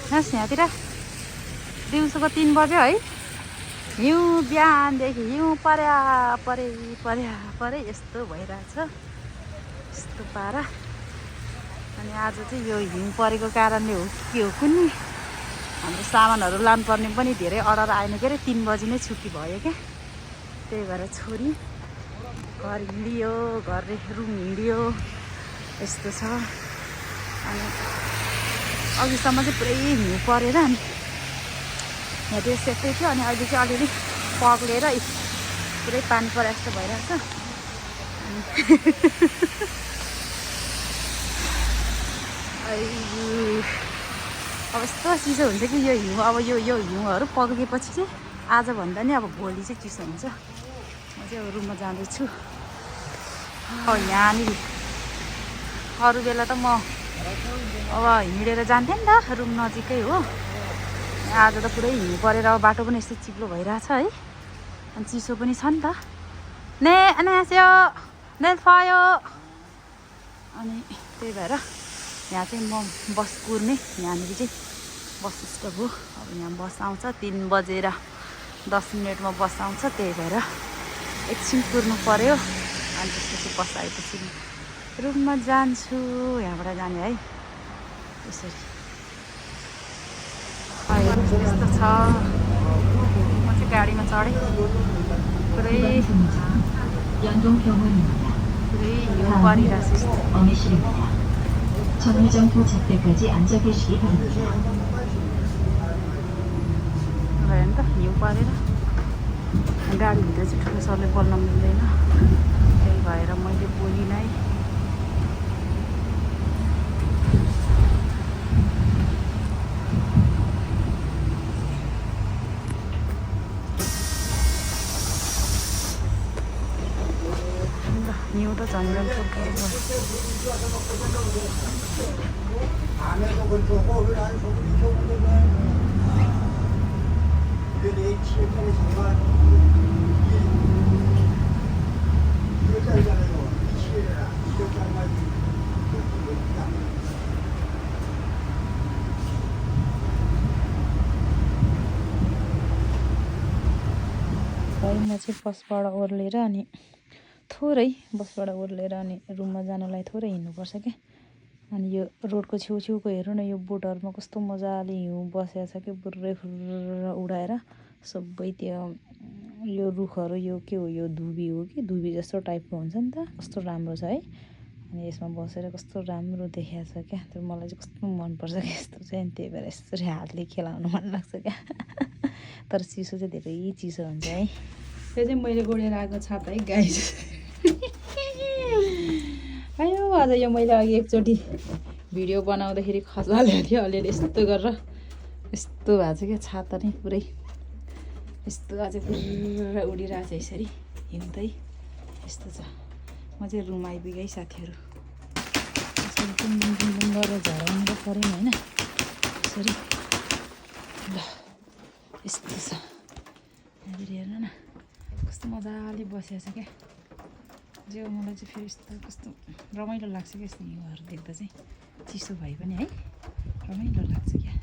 यहाँतिर दिउँसोको 3 बज्यो है। हिउँ बिहानदेखि हिउँ पर्या परे यस्तो भइरहेछ, यस्तो पारा। अनि आज चाहिँ यो हिउँ परेको कारणले हो के हो कुन्नी, हाम्रो सामानहरू लानुपर्ने पनि धेरै अर्डर आएन के अरे। 3 बजी नै छुट्टी भयो क्या, त्यही भएर छोरी घर हिँडियो, रुम हिँडियो, यस्तो छ। अनि अघिसम्म चाहिँ पुरै हिउँ परेर अनि यहाँ त्यो सेक्दै थियो, अनि अहिले चाहिँ अलिअलि पग्लेर पुरै पानी परे जस्तो भइरहेछ। अब यस्तो चिसो हुन्छ कि यो हिउँ, अब यो हिउँहरू पग्लिएपछि चाहिँ आजभन्दा नि अब भोलि चाहिँ चिसो हुन्छ। म चाहिँ अब रुममा जाँदैछु। यहाँनिर अरू बेला त म अब हिँडेर जान्थेँ नि त, रुम नजिकै हो। आज त पुरै हिउँ परेर अब बाटो पनि यस्तो चिप्लो भइरहेछ है, अनि चिसो पनि छ नि त। 안녕하세요. 내일 봐요. अनि त्यही भएर यहाँ चाहिँ म बस कुर्ने, यहाँनिर चाहिँ बस स्टप हो। अब यहाँ बस आउँछ 3 बजेर 10 मिनटमा बस आउँछ, त्यही भएर एकछिन कुर्नु पर्यो। अनि त्यसपछि बस आएपछि रुममा जान्छु। यहाँबाट जाने है यसरी। यस्तो छ, म चाहिँ गाडीमा चढेँ। पुरै हिउँ परिरहेछ। 정류장 도착 때까지 앉아 계시기 바랍니다. भयो नि त हिउँ परेर गाडीभित्र चाहिँ ठुलो सरले बोल्न मिल्दैन, त्यही भएर मैले बोलिनँ है। हिउँ त झन्झन पुर्केको म चाहिँ बसबाट ओर्लेर अनि थोरै बसबाट ओर्लेर अनि रुममा जानलाई थोरै हिँड्नुपर्छ क्या। अनि यो रोडको छेउछेउको हेर्नु न, यो बोटहरूमा कस्तो मजाले हिउँ बसेको छ कि बुर्रै फुर्र उडाएर सबै त्यो यो रुखहरू, यो के हो, यो धुबी हो कि धुबी जस्तो टाइपको हुन्छ नि त, कस्तो राम्रो छ है। अनि यसमा बसेर कस्तो राम्रो देखिएको छ क्या, त्यो मलाई चाहिँ कस्तो मनपर्छ क्या यस्तो चाहिँ। अनि त्यही भएर यसरी हातले खेलाउनु मन लाग्छ क्या। तर चिसो चाहिँ धेरै चिसो हुन्छ है। यो चाहिँ मैले ओढेर आएको छाता है गाइस। आयो आज यो मैले अघि एकचोटि भिडियो बनाउँदाखेरि खसालेको थियो अलिअलि, यस्तो गरेर यस्तो भएको छ क्या छाता नै पुरै यस्तो आज पुरा उडिरहेको छ यसरी हिउँ त है। यस्तो छ। म चाहिँ रुम आइपुगेँ साथीहरू। यसरी टुङ गरेर झराउनु पऱ्यो नि होइन, यसरी ल यस्तो छ। यहाँनिर हेर्नु न कस्तो मजाले बसेको छ क्या। जो मलाई चाहिँ फेरि यस्तो कस्तो रमाइलो लाग्छ क्या यस्तो हिउँहरू देख्दा चाहिँ, चिसो भए पनि है रमाइलो लाग्छ क्या।